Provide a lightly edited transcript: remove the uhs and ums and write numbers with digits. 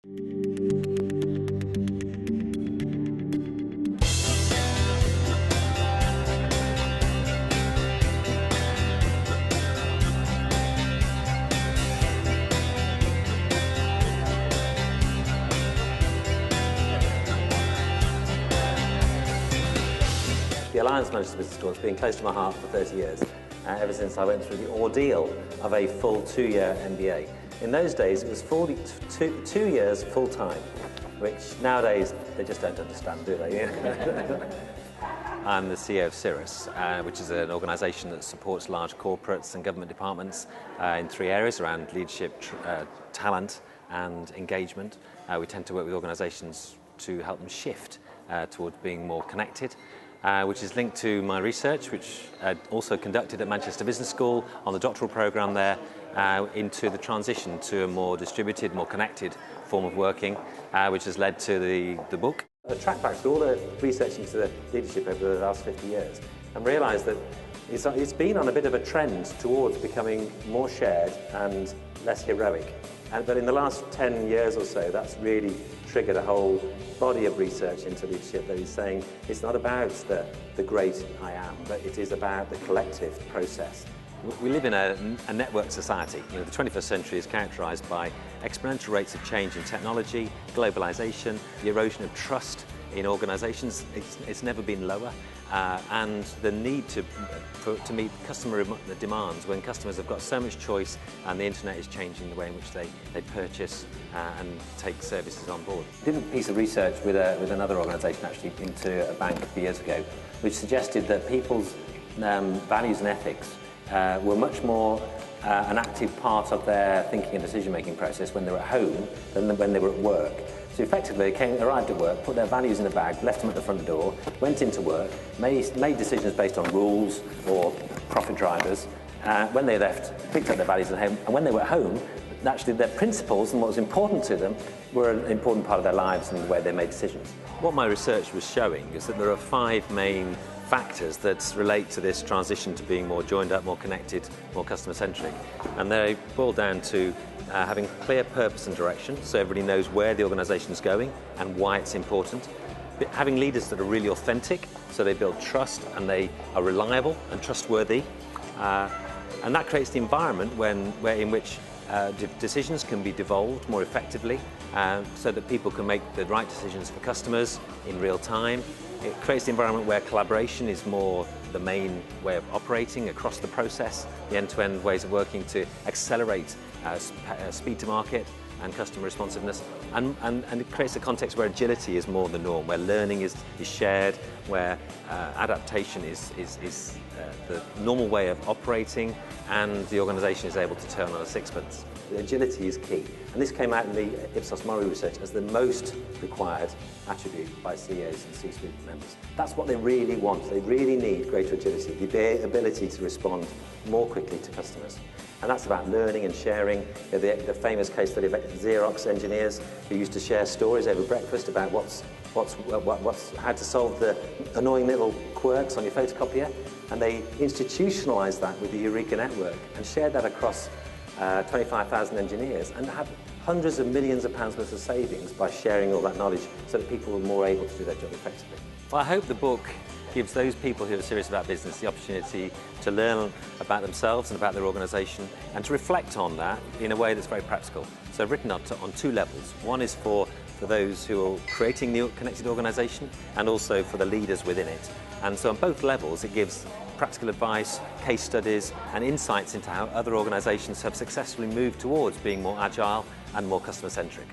The Alliance Managed Business School has been close to my heart for 30 years, ever since I went through the ordeal of a full 2-year MBA. In those days, it was 2 years full-time, which nowadays they just don't understand, do they? I'm the CEO of Cirrus, which is an organisation that supports large corporates and government departments in 3 areas around leadership, talent and engagement. We tend to work with organisations to help them shift towards being more connected, which is linked to my research, which I also conducted at Manchester Business School on the doctoral programme there, into the transition to a more distributed, more connected form of working, which has led to the book. I tracked back through all the research into the leadership over the last 50 years and realised that it's been on a bit of a trend towards becoming more shared and less heroic. But in the last 10 years or so, that's really triggered a whole body of research into leadership that is saying it's not about the great I am, but it is about the collective process. We live in a networked society. The 21st century is characterised by exponential rates of change in technology, globalisation, the erosion of trust in organisations. It's never been lower, and the need to meet customer demands when customers have got so much choice and the internet is changing the way in which they purchase and take services on board. I did a piece of research with another organisation actually into a bank a few years ago, which suggested that people's values and ethics were much more an active part of their thinking and decision-making process when they were at home than when they were at work. So effectively, they arrived at work, put their values in a bag, left them at the front door, went into work, made decisions based on rules or profit drivers. When they left, picked up their values at home, and when they were at home, actually their principles and what was important to them were an important part of their lives and the way they made decisions. What my research was showing is that there are 5 main factors that relate to this transition to being more joined up, more connected, more customer-centric. And they boil down to having clear purpose and direction, so everybody knows where the organisation is going and why it's important. Having leaders that are really authentic, so they build trust and they are reliable and trustworthy. And that creates the environment in which decisions can be devolved more effectively, so that people can make the right decisions for customers in real time. It creates the environment where collaboration is more the main way of operating across the process, the end-to-end ways of working to accelerate speed to market and customer responsiveness. And it creates a context where agility is more the norm, where learning is shared, where adaptation is the normal way of operating, and the organisation is able to turn on a sixpence. Agility is key, and this came out in the Ipsos Mori research as the most required attribute by CEOs and C-suite members. That's what they really want. They really need greater agility, the ability to respond more quickly to customers. And that's about learning and sharing. The famous case study about Xerox engineers who used to share stories over breakfast about how to solve the annoying little quirks on your photocopier, and they institutionalised that with the Eureka network and shared that across 25,000 engineers, and have hundreds of millions of pounds worth of savings by sharing all that knowledge so that people were more able to do their job effectively. Well, I hope the book gives those people who are serious about business the opportunity to learn about themselves and about their organisation and to reflect on that in a way that's very practical. So I've written on 2 levels. One is for those who are creating the connected organisation, and also for the leaders within it. And so on both levels it gives practical advice, case studies and insights into how other organisations have successfully moved towards being more agile and more customer-centric.